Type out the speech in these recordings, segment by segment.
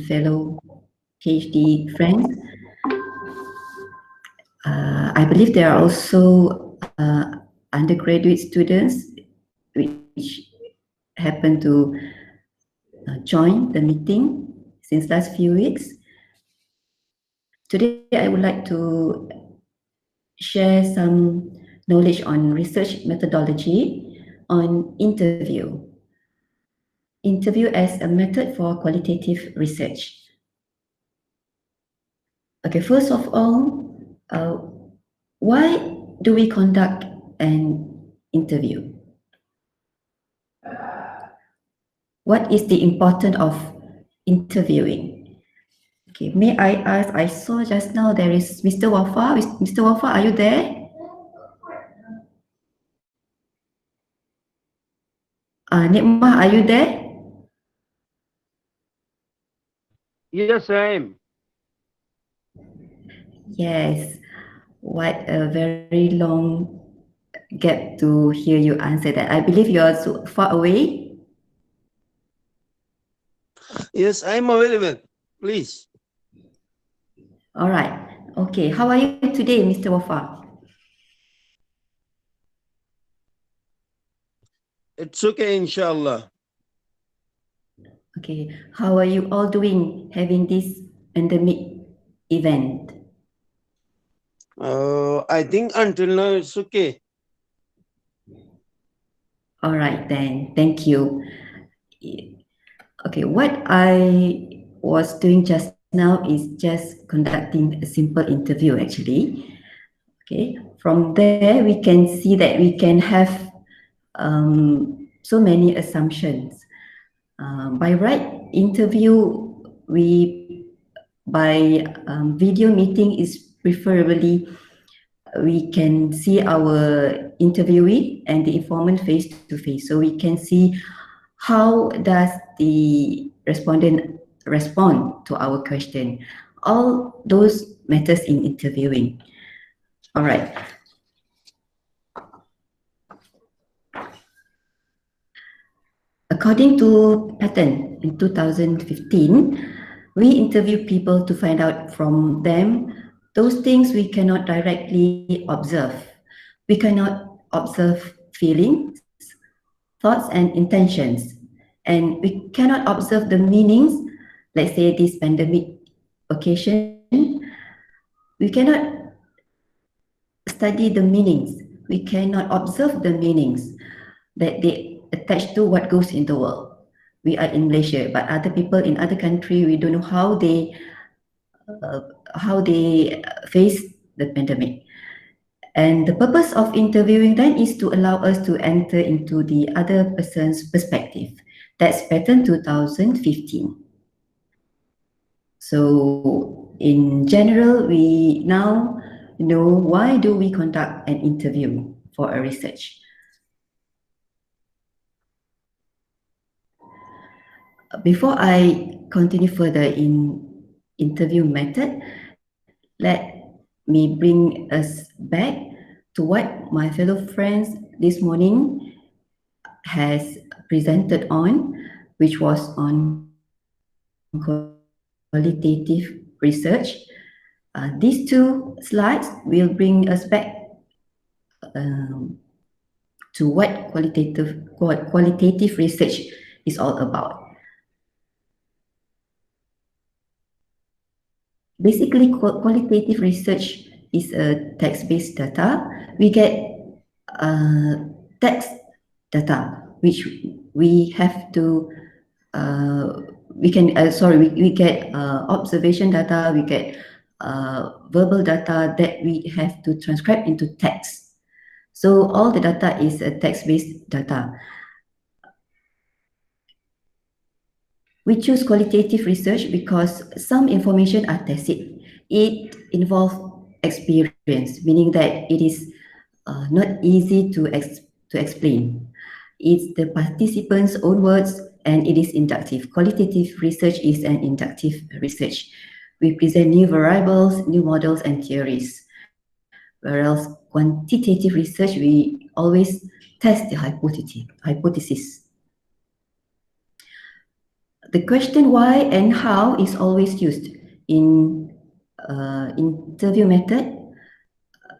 fellow PhD friends. I believe there are also undergraduate students which happen to join the meeting since last few weeks. Today, I would like to share some knowledge on research methodology on interview. Interview as a method for qualitative research. Okay, first of all, why do we conduct an interview? What is the importance of interviewing? Okay, may I ask, I saw just now there is Mr. Wafa. Mr. Wafa, are you there? Nikmah, are you there? Yes, I am. Yes. What a very long gap to hear you answer that. I believe you are so far away. Yes, I'm available. Please. All right. Okay. How are you today, Mr. Wafa? It's okay, inshallah. Okay. How are you all doing having this pandemic event? I think until now it's okay. All right then. Thank you. Okay. What I was doing just now is just conducting a simple interview actually. Okay. From there, we can see that we can have so many assumptions. By right interview, by video meeting is preferably we can see our interviewee and the informant face to face, so we can see how does the respondent respond to our question. All those matters in interviewing. All right. According to pattern in 2015, we interview people to find out from them those things we cannot directly observe. We cannot observe feelings, thoughts, and intentions. And we cannot observe the meanings, let's say this pandemic occasion. We cannot study the meanings. We cannot observe the meanings that they attach to what goes in the world. We are in Malaysia, but other people in other country, we don't know how they face the pandemic. And the purpose of interviewing then is to allow us to enter into the other person's perspective. That's pattern 2015. So in general, we now know why do we conduct an interview for a research. Before I continue further in interview method, let me bring us back to what my fellow friends this morning has presented on, which was on qualitative research. These two slides will bring us back to what qualitative research is all about. Basically, qualitative research is a text-based data. We get text data, which we have to, we get observation data, we get verbal data that we have to transcribe into text. So all the data is a text-based data. We choose qualitative research because some information are tacit. It involves experience, meaning that it is not easy to explain. It's the participants' own words and it is inductive. Qualitative research is an inductive research. We present new variables, new models, and theories. Whereas quantitative research, we always test the hypothesis. The question why and how is always used in interview method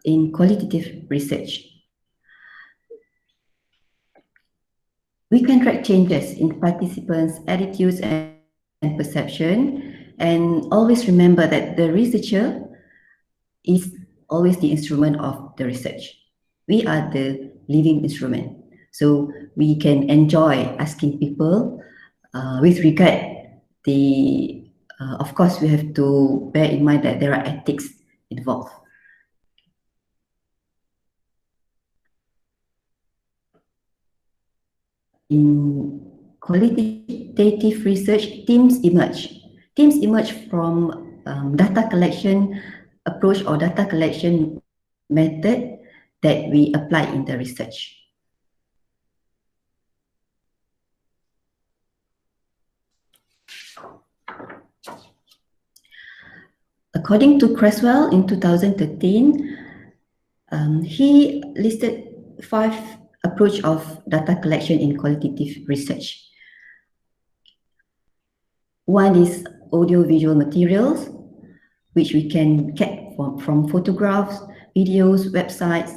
in qualitative research. We can track changes in participants' attitudes and perception, and always remember that the researcher is always the instrument of the research. We are the living instrument. So we can enjoy asking people with regard the, of course, we have to bear in mind that there are ethics involved. In qualitative research, teams emerge. Teams emerge from data collection approach or data collection method that we apply in the research. According to Creswell in 2013, he listed 5 approach of data collection in qualitative research. One is audio-visual materials, which we can get from photographs, videos, websites,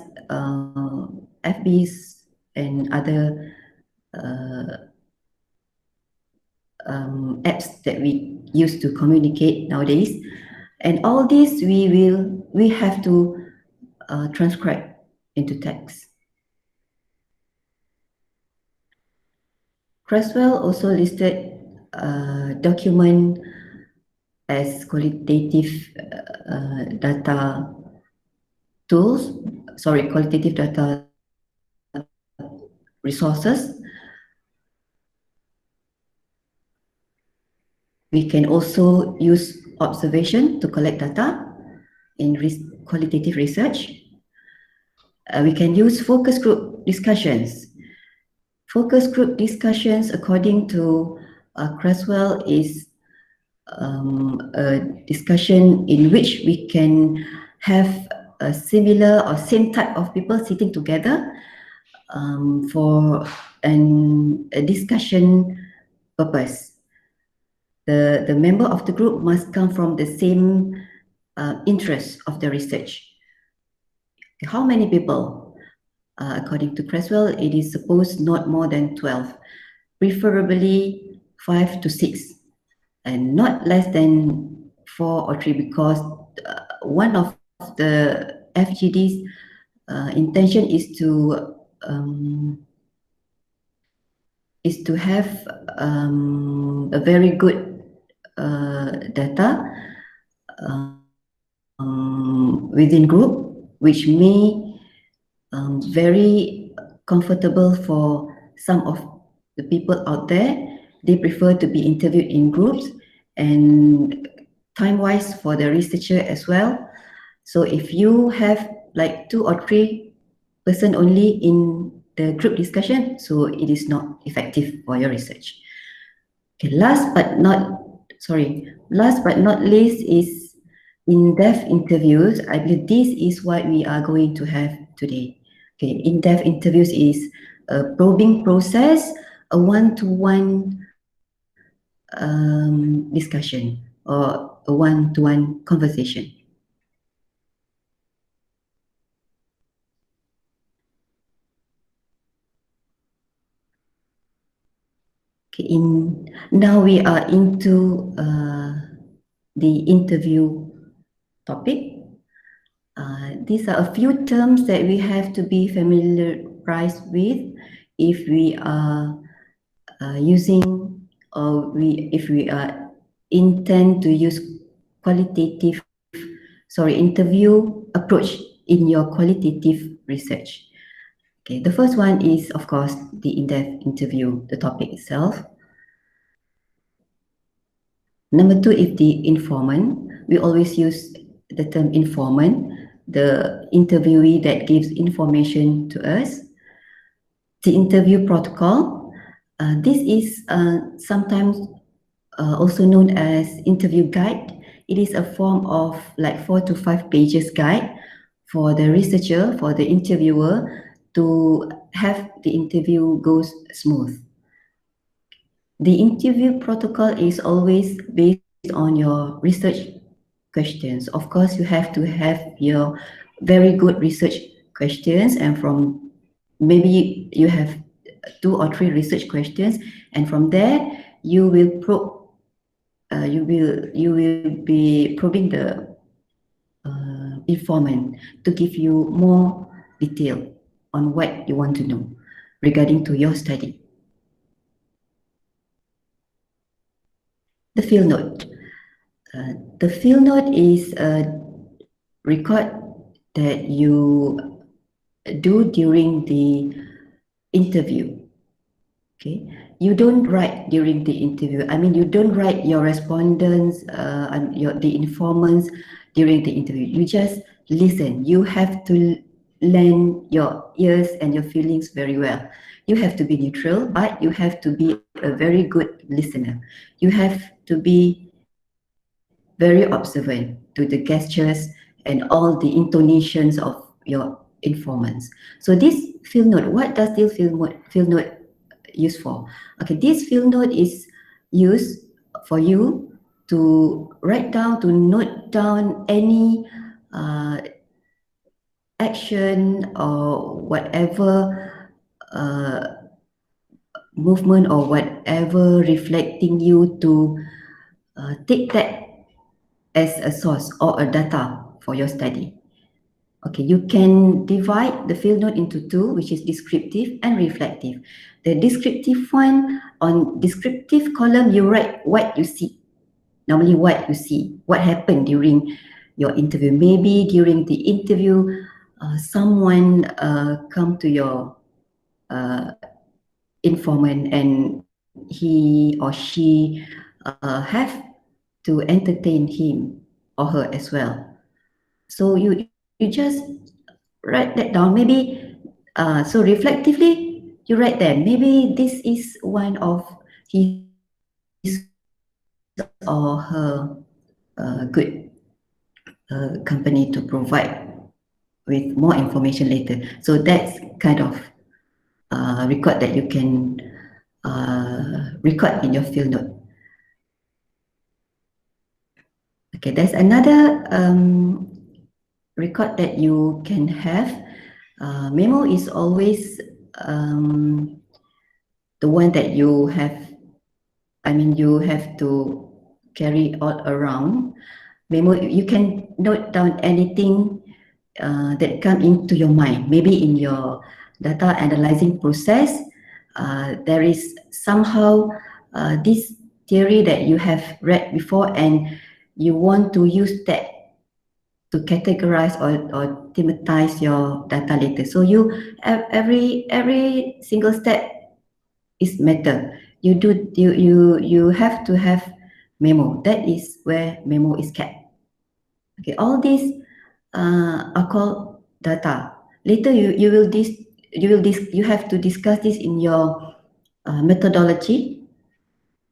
FBs, and other apps that we use to communicate nowadays. And all this we have to transcribe into text. Creswell also listed document as qualitative data tools, qualitative data resources. We can also use observation to collect data in qualitative research. We can use focus group discussions. Focus group discussions, according to Creswell, is a discussion in which we can have a similar or same type of people sitting together for a discussion purpose. The member of the group must come from the same interest of the research. How many people? According to Creswell, it is supposed not more than 12, preferably 5 to 6, and not less than 4 or 3, because one of the FGD's intention is to have a very good data within group, which may very comfortable for some of the people out there. They prefer to be interviewed in groups, and time-wise for the researcher as well. So if you have like 2 or 3 person only in the group discussion, so it is not effective for your research. Okay, last but not least is in-depth interviews. I believe this is what we are going to have today. Okay, in-depth interviews is a probing process, a one-to-one discussion or a one-to-one conversation. Okay, now we are into the interview topic. These are a few terms that we have to be familiarized with if we are using, or if we are intend to use interview approach in your qualitative research. Okay, the first one is, of course, the in-depth interview, the topic itself. Number 2 is the informant. We always use the term informant, the interviewee that gives information to us. The interview protocol. This is sometimes also known as interview guide. It is a form of like 4 to 5 pages guide for the researcher, for the interviewer, to have the interview goes smooth. The interview protocol is always based on your research questions. Of course, you have to have your very good research questions, and from maybe you have 2 or 3 research questions, and from there you will probe. You will be probing the informant to give you more detail on what you want to know regarding to your study. The field note. The field note is a record that you do during the interview. Okay, you don't write during the interview. I mean, you don't write your respondents and the informants during the interview. You just listen. You have to lend your ears and your feelings very well. You have to be neutral, but you have to be a very good listener. You have to be very observant to the gestures and all the intonations of your informants. So this field note, what does this field note used for? Okay, this field note is used for you to write down, to note down any action or whatever movement or whatever reflecting you to take that as a source or a data for your study. Okay, you can divide the field note into 2, which is descriptive and reflective. The descriptive one, on descriptive column, you write what you see. Normally what you see, what happened during your interview. Maybe during the interview, someone come to your informant and he or she have to entertain him or her as well. So you just write that down. Maybe so reflectively you write there. Maybe this is one of his or her good company to provide with more information later. So that's kind of record that you can record in your field note. Okay, there's another record that you can have. Memo is always the one that you have, I mean, you have to carry all around. Memo, you can note down anything that come into your mind. Maybe in your data analyzing process, there is somehow this theory that you have read before and you want to use that to categorize or thematize your data later. So you every single step is matter. You have to have memo. That is where memo is kept. Okay, all these are called data. Later you have to discuss this in your methodology,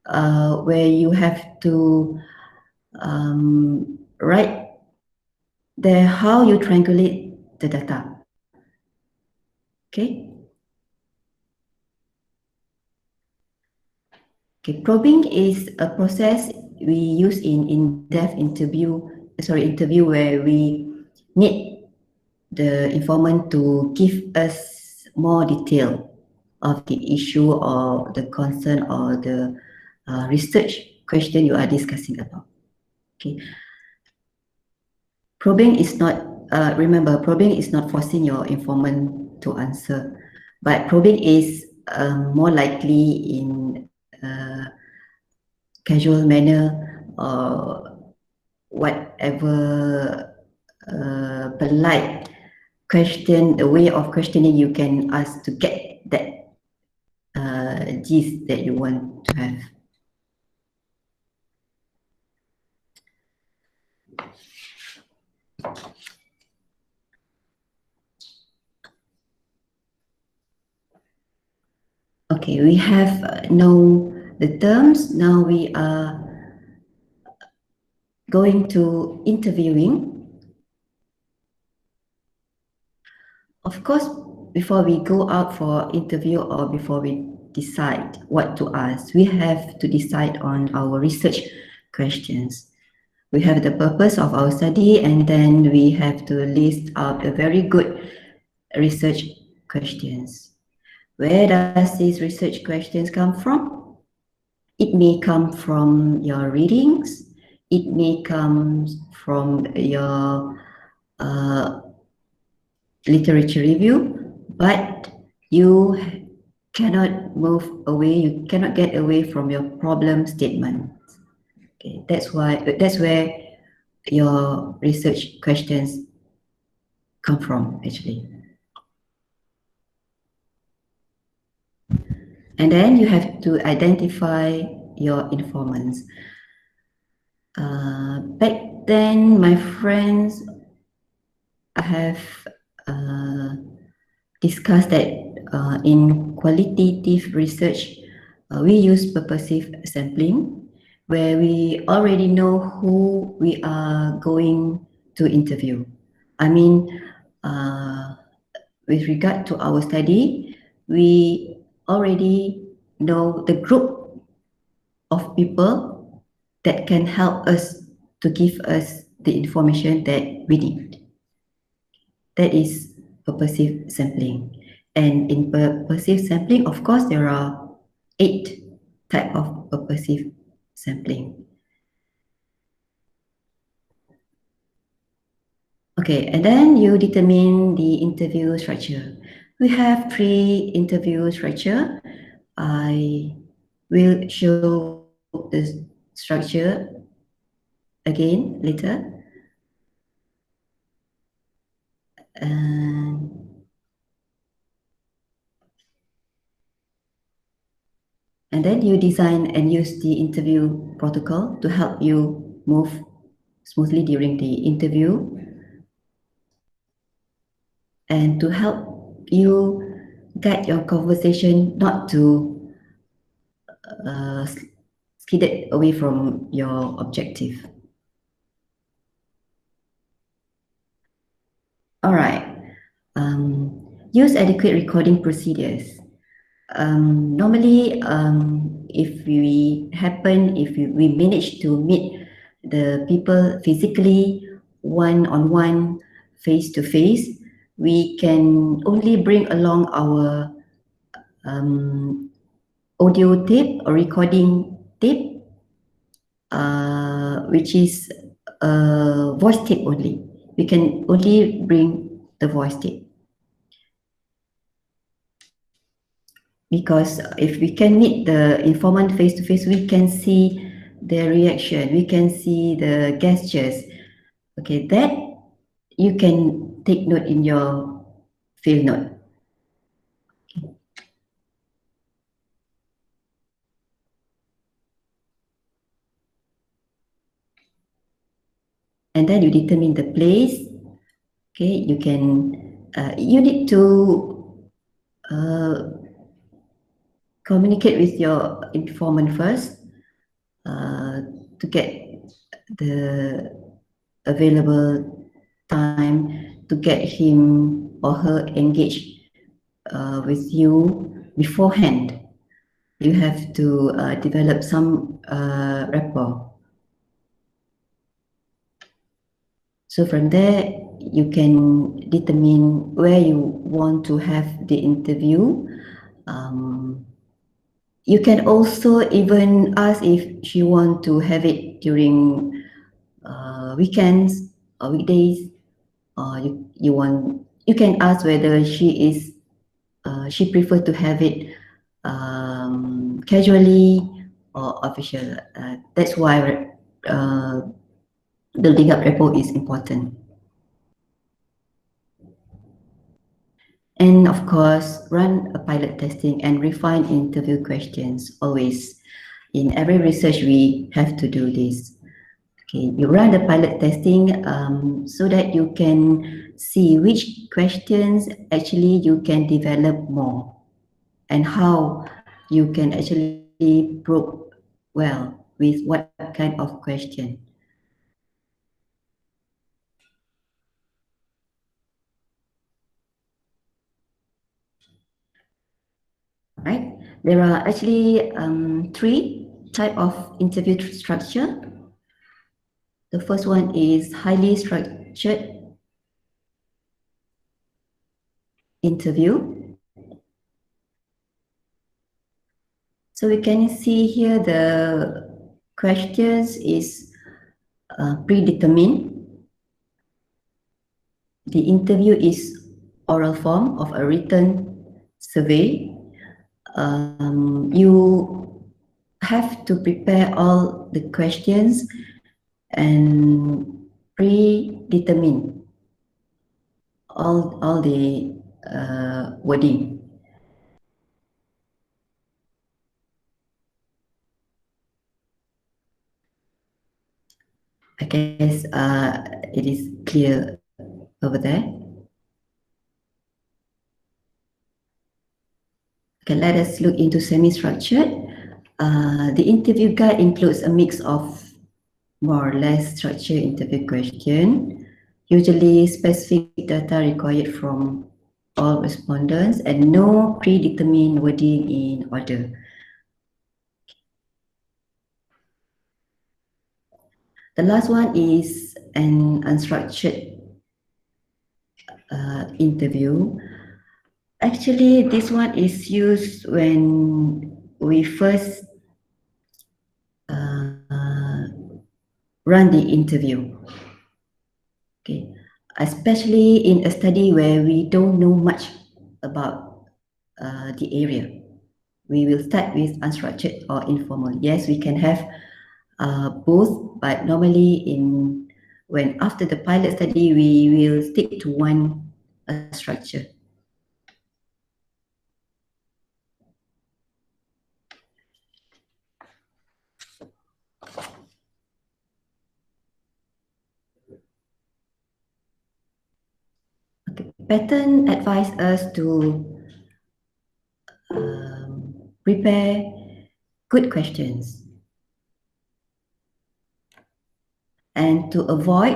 where you have to write there how you triangulate the data. Okay. Okay, probing is a process we use in in-depth interview where we need the informant to give us more detail of the issue or the concern or the research question you are discussing about. Okay. Probing is not, remember, probing is not forcing your informant to answer, but probing is more likely in casual manner or whatever polite question, the way of questioning you can ask to get that gist that you want to have. Okay, we have know the terms. Now we are going to interviewing. Of course, before we go out for interview or before we decide what to ask. We have to decide on our research questions. We have the purpose of our study, and then we have to list out a very good research questions. Where does these research questions come from? It may come from your readings. It may come from your literature review, but you cannot move away. You cannot get away from your problem statement. Okay, that's where your research questions come from, actually. And then you have to identify your informants. Back then, my friends have uh, discussed that in qualitative research, we use purposive sampling, where we already know who we are going to interview. I mean, with regard to our study, we already know the group of people that can help us to give us the information that we need. That is purposive sampling. And in purposive sampling, of course, there are 8 type of purposive sampling. Okay, and then you determine the interview structure. We have 3 interview structure. I will show the structure again later. And then you design and use the interview protocol to help you move smoothly during the interview and to help you guide your conversation not to skid it away from your objective. All right. Use adequate recording procedures. Normally, if we manage to meet the people physically, one-on-one, face-to-face, we can only bring along our audio tape or recording tape, which is voice tape only. We can only bring the voice tape. Because if we can meet the informant face to face, we can see their reaction, we can see the gestures. Okay, that you can take note in your field note. And then you determine the place. Okay, you need to communicate with your informant first to get the available time to get him or her engaged with you beforehand. You have to develop some rapport. So from there, you can determine where you want to have the interview. You can also even ask if she want to have it during weekends or weekdays. You can ask whether she prefer to have it casually or official. That's why building up rapport is important. And of course, run a pilot testing and refine interview questions always. In every research, we have to do this. Okay, you run the pilot testing so that you can see which questions actually you can develop more and how you can actually probe well with what kind of question. Right? There are actually three type of interview structure. The first one is highly structured interview. So we can see here the questions is predetermined. The interview is oral form of a written survey. You have to prepare all the questions and predetermine all the wording. I guess it is clear over there. Okay, let us look into semi-structured. The interview guide includes a mix of more or less structured interview question, usually specific data required from all respondents and no predetermined wording in order. The last one is an unstructured interview. Actually, this one is used when we first run the interview. Okay, especially in a study where we don't know much about the area. We will start with unstructured or informal. Yes, we can have both, but normally when after the pilot study, we will stick to one structure. Okay. Pattern advise us to prepare good questions and to avoid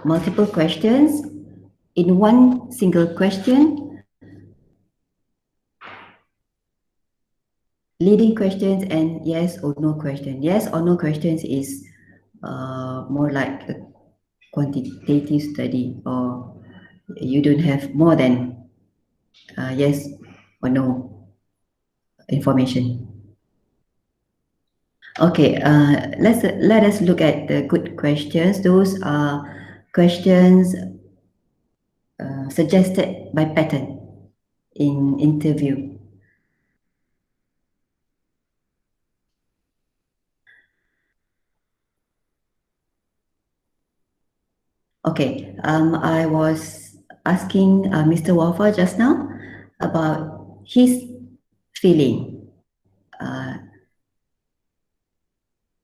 multiple questions in one single question, leading questions and yes or no question. Yes or no questions is more like a quantitative study, or you don't have more than yes or no information. Okay, let us look at the good questions. Those are questions suggested by pattern in interview. Okay, I was asking Mr. Wafa just now about his feeling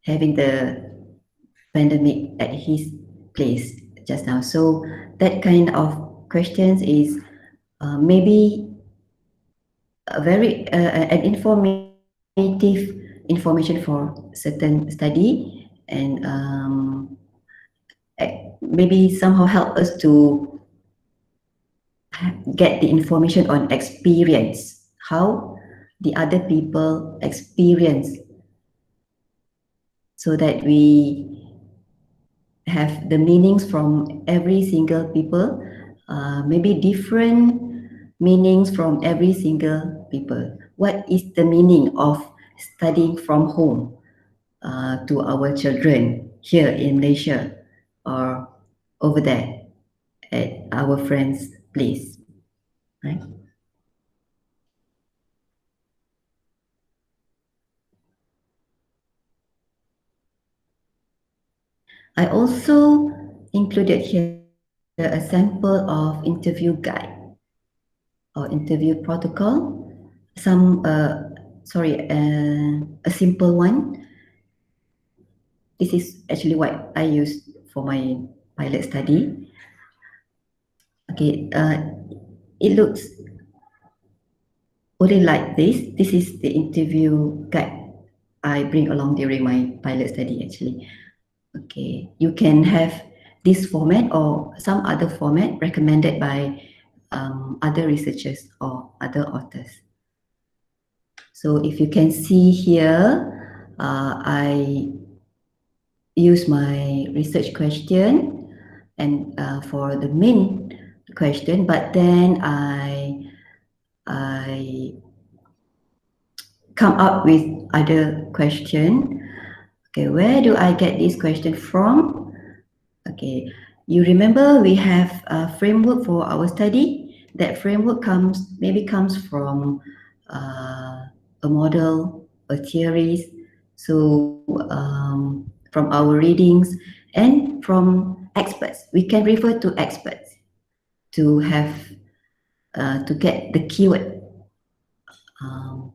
having the pandemic at his place just now. So that kind of questions is maybe a very an informative information for certain study, and maybe somehow help us to get the information on experience, how the other people experience, so that we have the meanings from every single people, maybe different meanings from every single people. What is the meaning of studying from home to our children here in Malaysia or over there at our friend's place, right? I also included here a sample of interview guide or interview protocol. A simple one. This is actually what I used for my pilot study. Okay, it looks only like this. This is the interview guide I bring along during my pilot study actually. Okay, you can have this format or some other format recommended by other researchers or other authors. So if you can see here, I use my research question and for the main question, but then I come up with other question. Okay, where do I get this question from? Okay, you remember we have a framework for our study. That framework comes from a model, a theories. So from our readings and from experts, we can refer to experts to have to get the keyword um,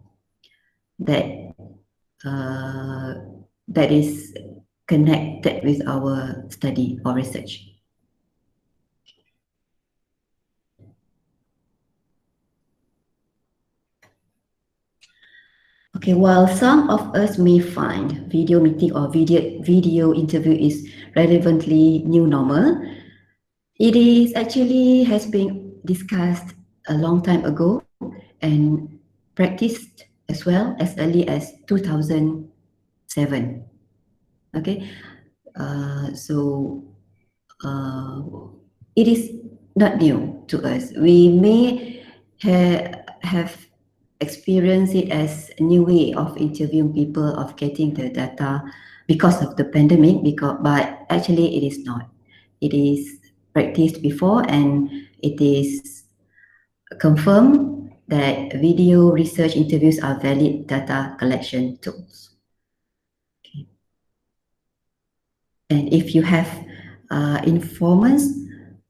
that uh, that is connected with our study or research. Okay, while some of us may find video meeting or video interview is relevantly new normal, it is actually has been discussed a long time ago and practiced as well as early as 2007. Okay, so uh, it is not new to us. We may have experienced it as a new way of interviewing people, of getting the data because of the pandemic, but actually it is not. It is practiced before and it is confirmed that video research interviews are valid data collection tools. Okay. And if you have informants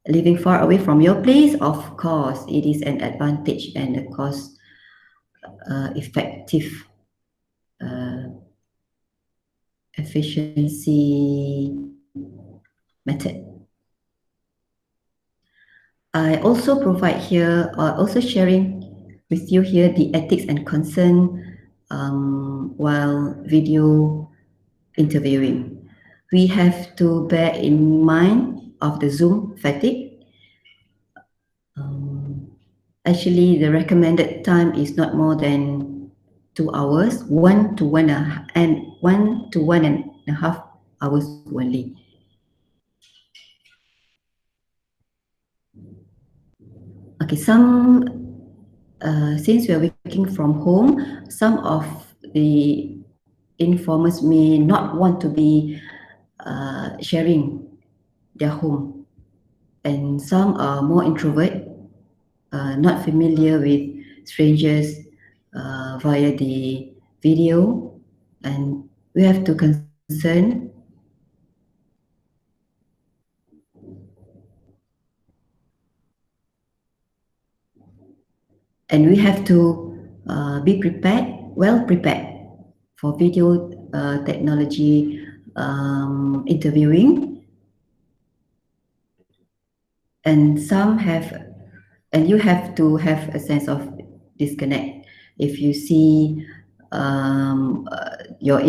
living far away from your place, of course, it is an advantage and a cost effective uh, efficiency method. I also provide here, also sharing with you here the ethics and concern while video interviewing. We have to bear in mind of the Zoom fatigue. Actually, the recommended time is not more than 2 hours, 1 to 1.5 hours only. Okay, since we are working from home, some of the informers may not want to be sharing their home, and some are more introvert, not familiar with strangers via the video, and we have to concern and we have to be prepared, well prepared for video technology interviewing. And some have, and you have to have a sense of disconnect. If you see your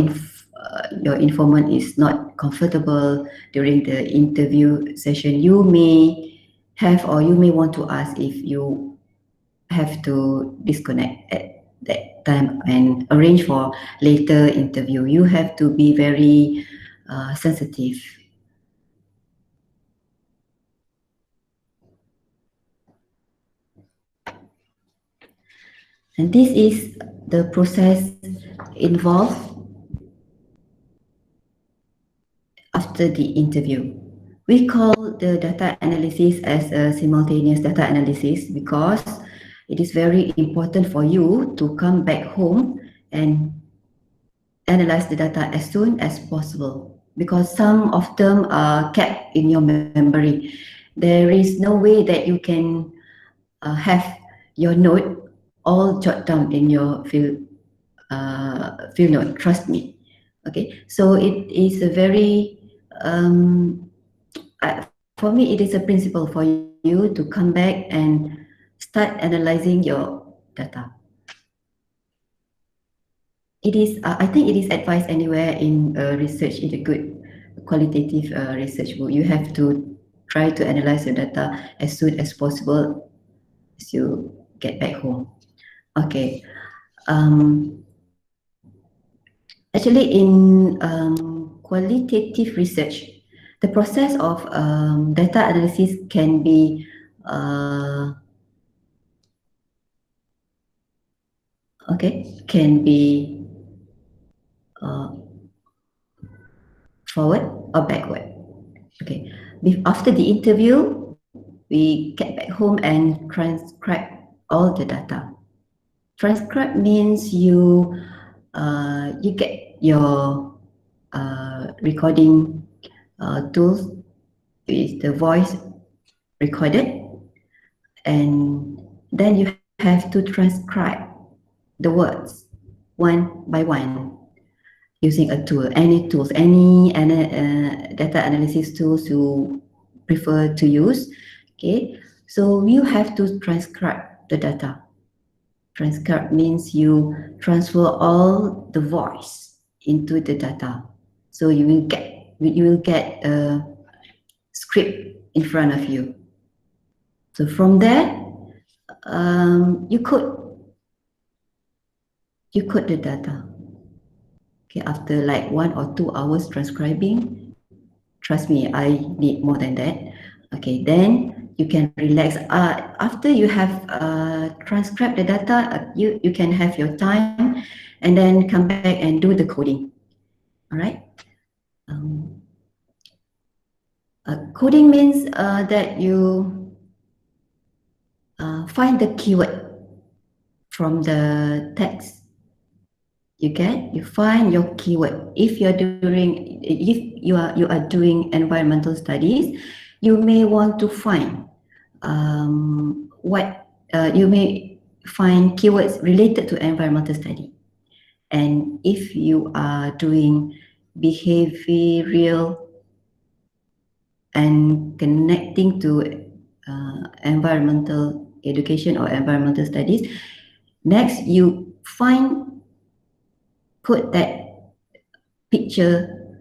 informant is not comfortable during the interview session, you may have or you may want to ask if you have to disconnect at that time and arrange for later interview. You have to be very sensitive. And this is the process involved after the interview. We call the data analysis as a simultaneous data analysis because it is very important for you to come back home and analyze the data as soon as possible because some of them are kept in your memory. There is no way that you can have your note all jot down in your field note. Trust me. Okay, so it is a very for me it is a principle for you to come back and start analyzing your data. It is, I think it is advised anywhere in research, in a good qualitative research book. You have to try to analyze your data as soon as possible as you get back home. Okay. Um, Actually, in qualitative research, the process of data analysis can be uh, can be uh, forward or backward. Okay, after the interview, we get back home and transcribe all the data. Transcribe means you get your recording tools with the voice recorded, and then you have to transcribe the words one by one using a tool, any tools, any data analysis tools you prefer to use. Okay, so you have to transcribe the data. Transcribe means you transfer all the voice into the data. So you will get a script in front of you. So from there, you code the data. Okay, after like 1 or 2 hours transcribing, trust me, I need more than that. Okay, then you can relax. After you have transcribed the data, you can have your time and then come back and do the coding. All right. Um, Coding means that you find the keyword from the text. You find your keyword. If you are doing environmental studies, you may want to find what you may find keywords related to environmental study. And if you are doing behavioral and connecting to environmental education or environmental studies, next you put that picture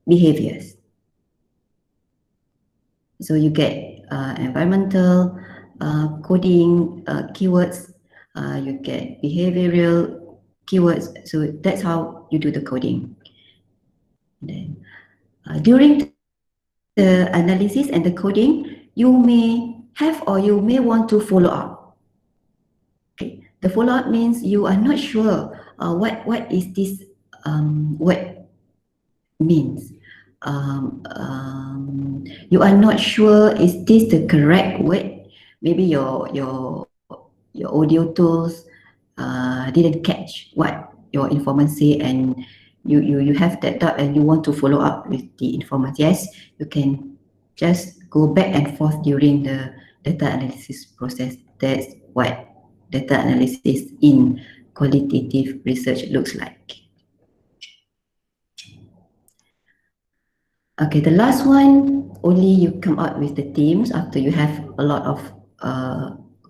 behaviors. So you get environmental coding keywords, you get behavioral keywords. So that's how you do the coding. Then, during the analysis and the coding, you may have or you may want to follow up. Okay, the follow up means you are not sure what is this word means. You are not sure is this the correct word. Maybe your audio tools didn't catch what your informant say, and you have that doubt and you want to follow up with the informant. Yes, you can just go back and forth during the data analysis process. That's what data analysis in qualitative research looks like. Okay, the last one, only you come out with the themes after you have a lot of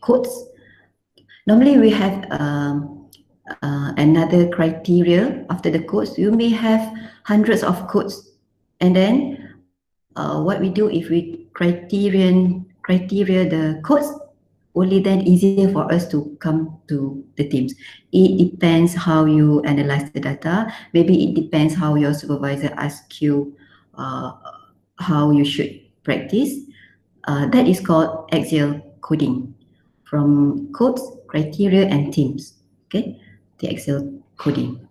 quotes. Normally we have another criteria after the quotes. You may have hundreds of quotes, and then what we do if we criteria the quotes, only then easier for us to come to the themes. It depends how you analyze the data. Maybe it depends how your supervisor asks you how you should practice. That is called axial coding, from codes, criteria, and themes. Okay, the axial coding.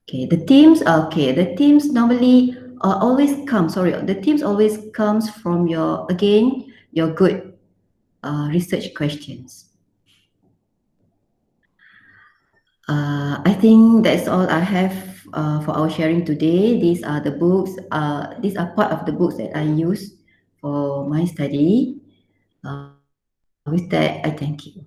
Okay, the themes. Okay, the themes normally always come. Sorry, the themes always comes from your good research questions. I think that's all I have for our sharing today. These are the books. These are part of the books that I use for my study. With that, I thank you.